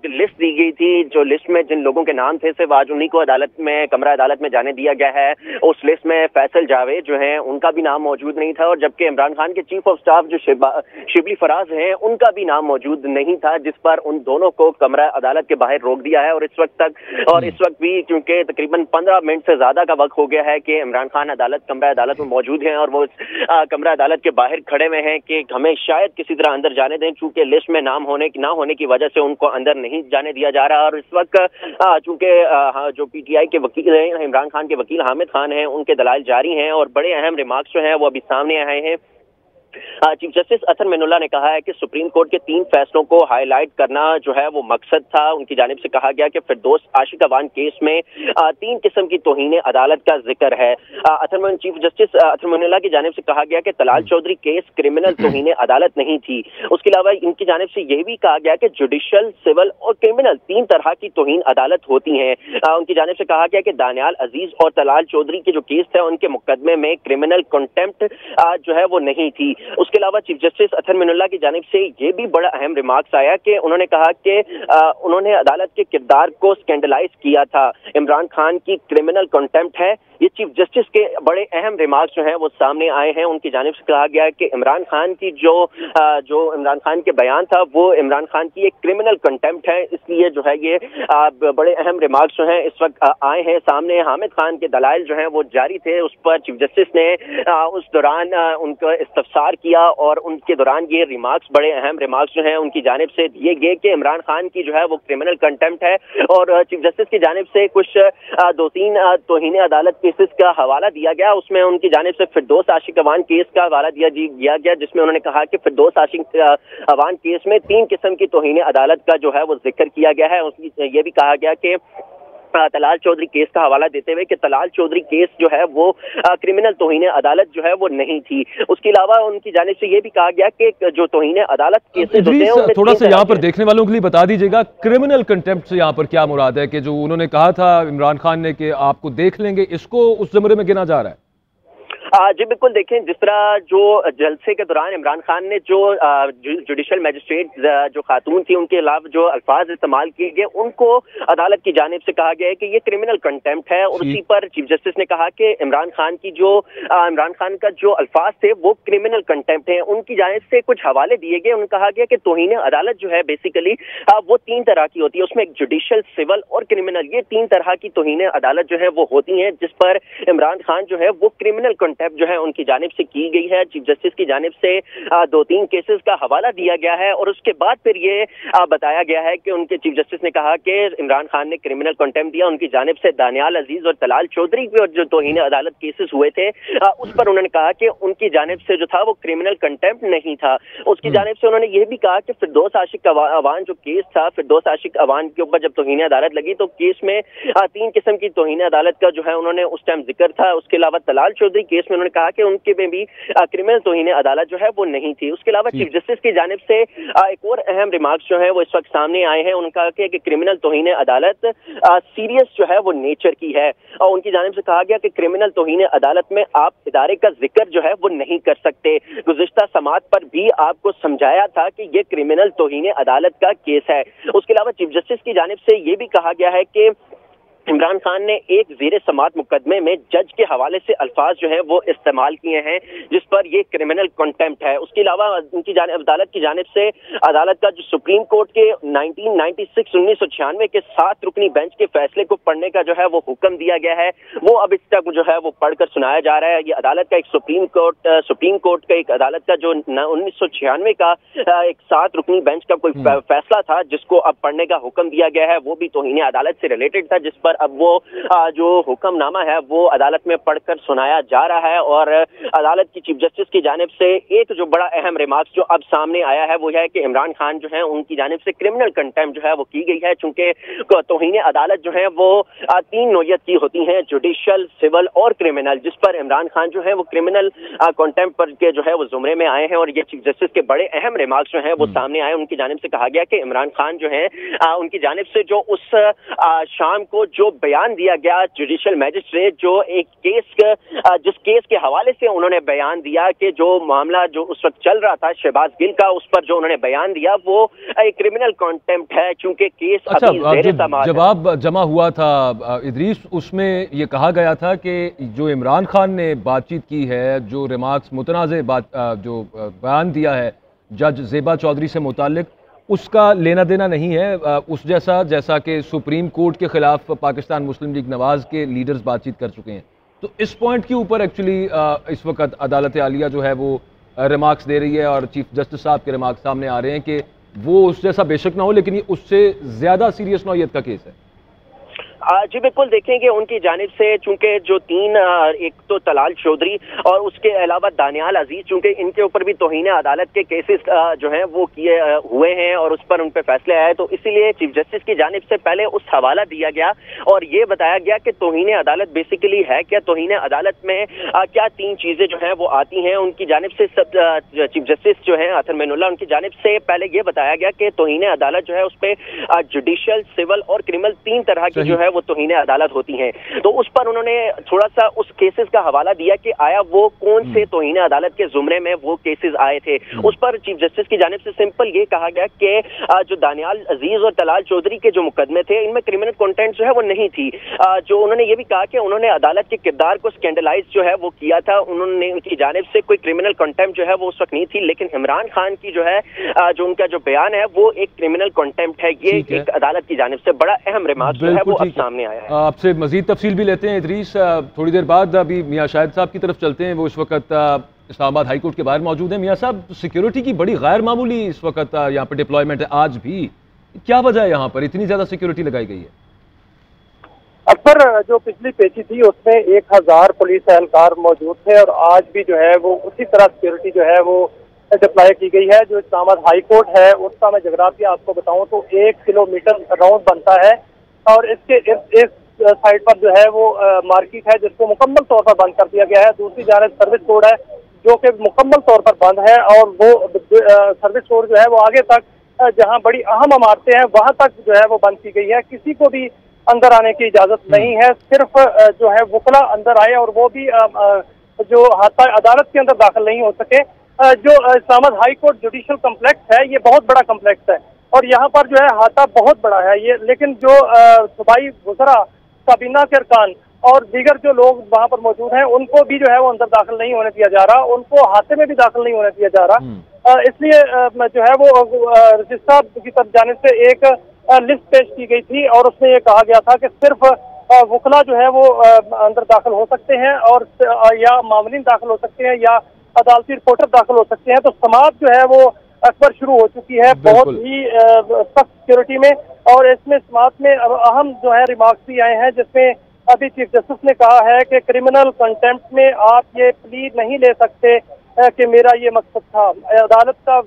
List दी गई थी, जो लिस्ट में जिन लोगों के नाम थे सिर्फ आज उन्हीं को अदालत में, कमरा अदालत में जाने दिया गया है। उस लिस्ट में फैसल जावेद जो हैं उनका भी नाम मौजूद नहीं था, और जबकि इमरान खान के चीफ ऑफ स्टाफ जो शिबली फराज हैं उनका भी नाम मौजूद नहीं था, जिस पर उन दोनों को कमरा अदालत के बाहर रोक दिया है। और इस वक्त भी क्योंकि तकरीबन 15 मिनट से ज्यादा का वक्त हो गया है कि इमरान खान कमरा अदालत में मौजूद हैं, और वो कमरा अदालत के बाहर खड़े हुए हैं कि हमें शायद किसी तरह अंदर जाने दें, चूंकि लिस्ट में नाम ना होने की वजह से उनको अंदर नहीं जाने दिया जा रहा। और इस वक्त चूंकि जो पीटीआई के वकील हैं, इमरान खान के वकील हामिद खान हैं, उनके दलाइल जारी हैं और बड़े अहम रिमार्क्स जो हैं वो अभी सामने आए हैं। चीफ जस्टिस अतर मेनुल्लाह ने कहा है कि सुप्रीम कोर्ट के 3 फैसलों को हाईलाइट करना जो है वो मकसद था। उनकी जानिब से कहा गया कि फिरदौस आशिक अवान केस में 3 किस्म की तौहीन अदालत का जिक्र है। चीफ जस्टिस अतर मेनुल्लाह की जानिब से कहा गया कि तलाल चौधरी केस क्रिमिनल तौहीन अदालत नहीं थी। उसके अलावा इनकी जानिब से यह भी कहा गया कि जुडिशल, सिविल और क्रिमिनल 3 तरह की तौहीन अदालत होती हैं। उनकी जानिब से कहा गया कि दानियाल अजीज और तलाल चौधरी के जो केस थे उनके मुकदमे में क्रिमिनल कंटेम्प्ट जो है वो नहीं थी। उसके अलावा चीफ जस्टिस अतर मेनुल्लाह की जानिब से ये भी बड़ा अहम रिमार्क्स आया कि उन्होंने कहा कि उन्होंने अदालत के किरदार को स्कैंडलाइज किया था। इमरान खान की क्रिमिनल कंटेम्प्ट है। ये चीफ जस्टिस के बड़े अहम रिमार्क्स जो हैं वो सामने आए हैं। उनकी जानिब से कहा गया है कि इमरान खान की जो इमरान खान के बयान था वो इमरान खान की एक क्रिमिनल कंटेम्प्ट है, इसलिए जो है ये बड़े अहम रिमार्क्स जो हैं इस वक्त आए हैं सामने। हामिद खान के दलाइल जो हैं वो जारी थे, उस पर चीफ जस्टिस ने उस दौरान उनका इस्तफसार किया और उनके दौरान ये रिमार्क्स, बड़े अहम रिमार्क्स जो हैं उनकी जानिब से दिए गए कि इमरान खान की जो है वो क्रिमिनल कंटेम्प्ट है। और चीफ जस्टिस की जानिब से कुछ 2-3 तौहीन अदालत केसेस का हवाला दिया गया। उसमें उनकी जानिब से फिरदौस आशिक अवान केस का हवाला दिया गया, जिसमें उन्होंने कहा कि फिरदौस आशिक अवान केस में 3 किस्म की तौहीन अदालत का जो है वो जिक्र किया गया है। ये भी कहा गया कि तलाल चौधरी केस का हवाला देते हुए कि तलाल चौधरी केस जो है वो क्रिमिनल तौहीन अदालत जो है वो नहीं थी। उसके अलावा उनकी जानिब से ये भी कहा गया कि जो तौहीन अदालत केसेस होते हैं, थोड़ा सा यहाँ पर देखने वालों के लिए बता दीजिएगा क्रिमिनल कंटेम्प्ट से यहाँ पर क्या मुराद है कि जो उन्होंने कहा था इमरान खान ने कि आपको देख लेंगे, इसको उस ज़मरे में गिना जा रहा है? जी बिल्कुल, देखें जिस तरह जो जलसे के दौरान इमरान खान ने जो जुडिशल मजिस्ट्रेट जो खातून थी उनके खिलाफ जो अल्फाज इस्तेमाल किए गए, उनको अदालत की जानिब से कहा गया है कि ये क्रिमिनल कंटेम्प्ट है। और उसी पर चीफ जस्टिस ने कहा कि इमरान खान का जो अल्फाज थे वो क्रिमिनल कंटेम्प्ट है। उनकी जानिब से कुछ हवाले दिए गए। उन्होंने कहा गया कि तौहीन अदालत जो है बेसिकली वो 3 तरह की होती है, उसमें एक जुडिशल, सिविल और क्रिमिनल, ये 3 तरह की तौहीन अदालत जो है वो होती हैं, जिस पर इमरान खान जो है वो क्रिमिनल जो है उनकी जानिब से की गई है। चीफ जस्टिस की जानिब से 2-3 केसेस का हवाला दिया गया है और उसके बाद फिर ये बताया गया है कि उनके चीफ जस्टिस ने कहा कि इमरान खान ने क्रिमिनल कंटेम्प्ट दिया। उनकी जानिब से दानियाल अजीज और तलाल चौधरी के जो तौहीन अदालत केसेस हुए थे उस पर उन्होंने कहा कि उनकी जानिब से जो था वो क्रिमिनल कंटेम्प्ट नहीं था। उसकी जानिब से उन्होंने ये भी कहा कि फिरदौस आशिक अवान जो केस था, फिरदौस आशिक अवान के ऊपर जब तौहीन अदालत लगी तो केस में 3 किस्म की तौहीन अदालत का जो है उन्होंने उस टाइम जिक्र था। उसके अलावा तलाल चौधरी केस में उन्होंने कहा कि उनके में भी क्रिमिनल तौहीन अदालत जो है वो नहीं थी। उसके अलावा चीफ जस्टिस की जानिब से एक और अहम रिमार्क्स जो है वो इस वक्त सामने आए हैं। उन्होंने कहा कि क्रिमिनल तौहीन अदालत सीरियस जो है वो नेचर की है और उनकी जानिब से कहा गया कि क्रिमिनल तौहीन अदालत में आप इदारे का जिक्र जो है वो नहीं कर सकते। गुज़िश्ता समाअत पर भी आपको समझाया था कि ये क्रिमिनल तौहीन अदालत का केस है। उसके अलावा चीफ जस्टिस की जानिब से ये भी कहा गया है कि इमरान खान ने एक ज़ेरे समाअत मुकदमे में जज के हवाले से अल्फाज जो है वो इस्तेमाल किए हैं जिस पर ये क्रिमिनल कंटेम्प्ट है। उसके अलावा उनकी अदालत की जानिब से अदालत का जो सुप्रीम कोर्ट के 1996 के 7 रुकनी बेंच के फैसले को पढ़ने का जो है वो हुक्म दिया गया है, वो अब इस तक जो है वो पढ़कर सुनाया जा रहा है। ये अदालत का एक सुप्रीम कोर्ट का एक अदालत का जो 1996 का एक 7 रुकनी बेंच का कोई फैसला था जिसको अब पढ़ने का हुक्म दिया गया है, वो भी तौहीन अदालत से रिलेटेड था, जिस पर अब वो जो हुक्मनामा है वो अदालत में पढ़कर सुनाया जा रहा है। और अदालत की चीफ जस्टिस की जानिब से एक जो बड़ा अहम रिमार्क्स जो अब सामने आया है वो है कि इमरान खान जो है उनकी जानिब से क्रिमिनल कंटेम्प्ट जो है वो की गई है, चूंकि तौहीन अदालत जो है वो 3 नौयत की होती हैं, जुडिशल, सिविल और क्रिमिनल, जिस पर इमरान खान जो है वो क्रिमिनल कंटेम्प्ट पर के जो है वो जुमरे में आए हैं। और ये चीफ जस्टिस के बड़े अहम रिमार्क्स जो है वो सामने आए। उनकी जानिब से कहा गया कि इमरान खान जो है उनकी जानिब से जो उस शाम को जो बयान दिया गया जुडिशियल मैजिस्ट्रेट जो एक जिस केस के हवाले से उन्होंने बयान दिया कि जो मामला जो उस वक्त चल रहा था शहबाज गिल का, उस पर जो उन्होंने बयान दिया वो एक क्रिमिनल कंटेम्प्ट है, चूंकि केस जवाब जमा हुआ था इदरीस, उसमें ये कहा गया था कि जो इमरान खान ने बातचीत की है, जो रिमार्क्स मुतनाज़े जो बयान दिया है जज ज़ेबा चौधरी से मुतालिक, उसका लेना देना नहीं है उस जैसा कि सुप्रीम कोर्ट के खिलाफ पाकिस्तान मुस्लिम लीग नवाज के लीडर्स बातचीत कर चुके हैं। तो इस पॉइंट के ऊपर एक्चुअली इस वक्त अदालत आलिया जो है वो रिमार्क्स दे रही है और चीफ जस्टिस साहब के रिमार्क्स सामने आ रहे हैं कि वो उस जैसा बेशक ना हो, लेकिन ये उससे ज़्यादा सीरियस नौयत का केस है। जी बिल्कुल, देखेंगे उनकी जानिब से चूंकि जो तीन, एक तो तलाल चौधरी और उसके अलावा दानियाल अजीज, चूंकि इनके ऊपर भी तौहीन अदालत के केसेस जो हैं वो किए हुए हैं और उस पर उन पर फैसले आए, तो इसीलिए चीफ जस्टिस की जानिब से पहले उस हवाला दिया गया और ये बताया गया कि तौहीन अदालत बेसिकली है क्या, तौहीन अदालत में क्या तीन चीजें जो हैं वो आती हैं। उनकी जानिब से चीफ जस्टिस जो है अतर मैनुल्लाह, उनकी जानिब से पहले ये बताया गया कि तौहीन अदालत जो है उस पर जुडिशियल, सिविल और क्रिमिनल तीन तरह की जो है वो तौहीन अदालत होती हैं। तो उस पर उन्होंने थोड़ा सा उस केसेस का हवाला दिया कि आया वो कौन से तौहीन अदालत के जुमरे में वो केसेस आए थे। उस पर चीफ जस्टिस की जानिब से सिंपल ये कहा गया कि जो दानियाल अजीज और तलाल चौधरी के जो मुकदमे थे इनमें क्रिमिनल कंटेंट जो है वो नहीं थी। जो उन्होंने ये भी कहा कि उन्होंने अदालत के किरदार को स्कैंडलाइज जो है वो किया था, उन्होंने उनकी जानिब से कोई क्रिमिनल कंटेम्प्ट जो है वो उस वक्त नहीं थी, लेकिन इमरान खान की जो है जो उनका जो बयान है वो एक क्रिमिनल कंटेम्प्ट है। ये एक अदालत की जानिब से बड़ा अहम रिमार्क जो है वो अब सामने आया है। आपसे मजीद तफसील भी लेते हैं इदरीस थोड़ी देर बाद। अभी मियां शाहिद साहब की तरफ चलते हैं, वो इस वक्त इस्लामाबाद हाई कोर्ट के बाहर मौजूद है। मियां साहब, सिक्योरिटी की बड़ी गैर मामूली इस वक्त यहाँ पर डिप्लॉयमेंट है, आज भी क्या वजह है यहाँ पर इतनी ज्यादा सिक्योरिटी लगाई गई है? अक्सर जो पिछली पेशी थी उसमें 1000 पुलिस एहलकार मौजूद थे और आज भी जो है वो उसी तरह सिक्योरिटी जो है वो डिप्लॉय की गई है। जो इस्लामाबाद हाई कोर्ट है उसका मैं जोग्राफिया आपको बताऊं तो 1 किलोमीटर राउंड बनता है और इसके इस साइड पर जो है वो मार्केट है जिसको मुकम्मल तौर पर बंद कर दिया गया है। दूसरी जानब सर्विस रोड है जो कि मुकम्मल तौर पर बंद है और वो सर्विस रोड जो है वो आगे तक जहां बड़ी अहम इमारतें हैं वहां तक जो है वो बंद की गई है। किसी को भी अंदर आने की इजाजत नहीं है, सिर्फ जो है वकला अंदर आए और वो भी जो अदालत के अंदर दाखिल नहीं हो सके। जो Islamabad high court judicial complex है ये बहुत बड़ा कम्प्लेक्स है और यहाँ पर जो है हाथा बहुत बड़ा है ये, लेकिन जो सूबाई वज़रा, काबीना के अरकान और दीगर जो लोग वहाँ पर मौजूद हैं उनको भी जो है वो अंदर दाखिल नहीं होने दिया जा रहा, उनको हाथे में भी दाखिल नहीं होने दिया जा रहा। इसलिए जो है वो रजिस्ट्रार की तरफ जाने से एक लिस्ट पेश की गई थी और उसमें ये कहा गया था कि सिर्फ वकला जो है वो अंदर दाखिल हो सकते हैं और या मामलीन दाखिल हो सकते हैं या अदालती रिपोर्टर दाखिल हो सकते हैं। तो समाअत जो है वो अक्सर शुरू हो चुकी है बहुत ही सख्त सिक्योरिटी में और इसमें समाअत में अहम जो है रिमार्क्स भी आए हैं जिसमें अभी चीफ जस्टिस ने कहा है कि क्रिमिनल कंटेम्प्ट में आप ये प्ली नहीं ले सकते कि मेरा ये मकसद था। अदालत का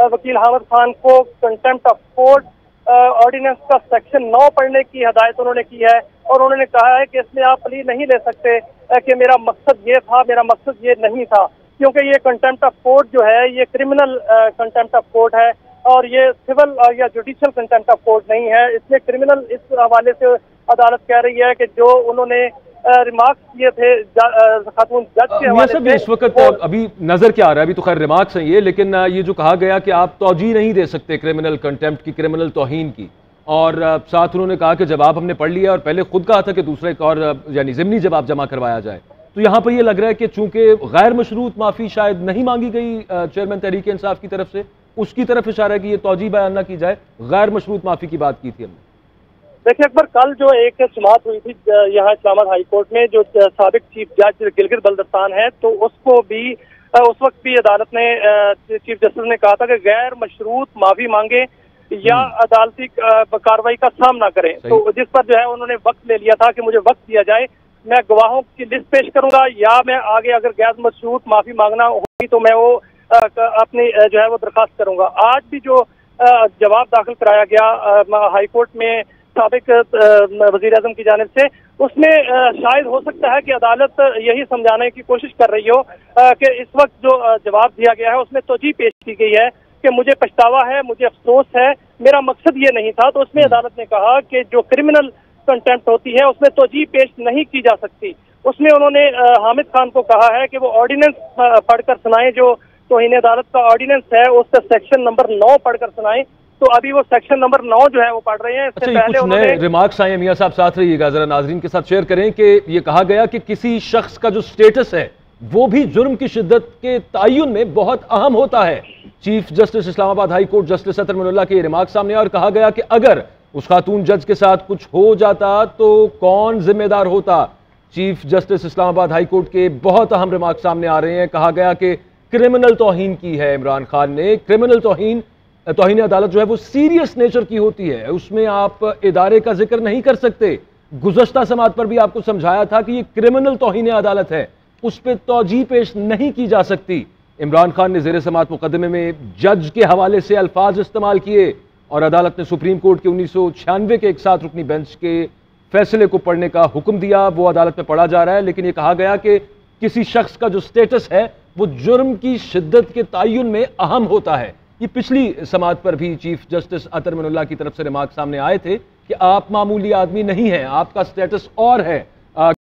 वकील हामिद खान को कंटेम्प्ट ऑफ कोर्ट ऑर्डिनेंस का सेक्शन 9 पढ़ने की हिदायत उन्होंने की है और उन्होंने कहा है कि इसमें आप प्ली नहीं ले सकते कि मेरा मकसद ये था, मेरा मकसद ये नहीं था, क्योंकि ये कंटेम्प्ट ऑफ कोर्ट जो है ये क्रिमिनल कंटेम्प्ट ऑफ कोर्ट है और ये सिविल या जुडिशियल कंटेम्प्ट ऑफ कोर्ट नहीं है। इसमें क्रिमिनल इस हवाले से अदालत कह रही है कि जो उन्होंने रिमार्क्स किए थे खातून जज के हवाले से इस वक्त अभी नजर क्या आ रहा है, अभी तो खैर रिमार्क्स हैं ये, लेकिन ये जो कहा गया कि आप तौजीह नहीं दे सकते क्रिमिनल कंटेम्प्ट की, क्रिमिनल तौहीन की, और साथ उन्होंने कहा कि जवाब हमने पढ़ लिया और पहले खुद कहा था कि दूसरा एक और यानी ज़िमनी जवाब जमा करवाया जाए। तो यहाँ पर ये लग रहा है कि चूंकि गैर मशरूत माफ़ी शायद नहीं मांगी गई चेयरमैन तहरीक इंसाफ की तरफ से, उसकी तरफ इशारा है कि ये तौजीह बयान ना की जाए, गैर मशरूत माफ़ी की बात की थी हमने। देखिए अकबर, कल जो एक समाअत हुई थी यहाँ इस्लामाबाद हाई कोर्ट में, जो साबिक चीफ जज गिलगित बल्दिस्तान है, तो उसको भी उस वक्त भी अदालत ने चीफ जस्टिस ने कहा था कि गैर मशरूत माफी मांगे या अदालती कार्रवाई का सामना करें। तो जिस पर जो है उन्होंने वक्त ले लिया था कि मुझे वक्त दिया जाए, मैं गवाहों की लिस्ट पेश करूंगा या मैं आगे अगर गैर मशरूत माफी मांगना होगी तो मैं वो अपनी जो है वो दरखास्त करूंगा। आज भी जो जवाब दाखिल कराया गया हाई कोर्ट में साबिक वजीर आजम की जानिब से, उसमें शायद हो सकता है कि अदालत यही समझाने की कोशिश कर रही हो कि इस वक्त जो जवाब दिया गया है उसमें तौजीह पेश की गई है کہ مجھے پچھتاوا ہے, مجھے افسوس ہے, میرا مقصد یہ نہیں تھا. تو اس میں عدالت نے کہا کہ جو کرمنل کنٹمپٹ ہوتی ہے اس میں توجیہ پیش نہیں کی جا سکتی. اس میں انہوں نے حامد خان کو کہا ہے کہ وہ آرڈیننس پڑھ کر سنائیں, جو توہین عدالت کا آرڈیننس ہے اس کا سیکشن نمبر 9 پڑھ کر سنائیں. تو ابھی وہ سیکشن نمبر 9 جو ہے وہ پڑھ رہے ہیں. اس سے پہلے کچھ نئے ریمارکس آئے ہیں, میاں صاحب ساتھ رہیے گا, ذرا ناظرین کے ساتھ شیئر کریں کہ یہ کہا گیا کہ کسی شخص کا جو سٹیٹس ہے وہ بھی جرم کی شدت کے تعین میں بہت اہم ہوتا ہے. چیف جسٹس اسلام آباد ہائی کورٹ جسٹس اطہر من اللہ کے یہ ریمارک سامنے آیا اور کہا گیا کہ اگر اس خاتون جج کے ساتھ کچھ ہو جاتا تو کون ذمہ دار ہوتا. چیف جسٹس اسلام آباد ہائی کورٹ کے بہت اہم ریمارک سامنے آ رہے ہیں. کہا گیا کہ کرمنل توہین کی ہے عمران خان نے. کرمنل توہین عدالت جو ہے وہ سیریس نیچر کی ہوتی ہے, اس میں آپ ادارے کا ذکر نہیں کر سکتے. گزشتہ سماعت پر بھی آپ کو سمجھایا تھا کہ یہ کرمنل توہین عدالت ہے, اس پہ توجیہ پیش نہیں کی جا سکتی. عمران خان نے زیر سماعت مقدمے میں جج کے حوالے سے الفاظ استعمال کیے اور عدالت نے سپریم کورٹ کے 1996 کے ایک 7 رکنی بینچ کے فیصلے کو پڑھنے کا حکم دیا. وہ عدالت میں پڑھا جا رہا ہے, لیکن یہ کہا گیا کہ کسی شخص کا جو سٹیٹس ہے وہ جرم کی شدت کے تعین میں اہم ہوتا ہے. یہ پچھلی سماعت پر بھی چیف جسٹس اطہر من اللہ کی طرف سے ریمارک سامنے آئے تھے کہ آپ معمولی آدمی نہیں ہیں, آپ کا سٹیٹس اور ہے.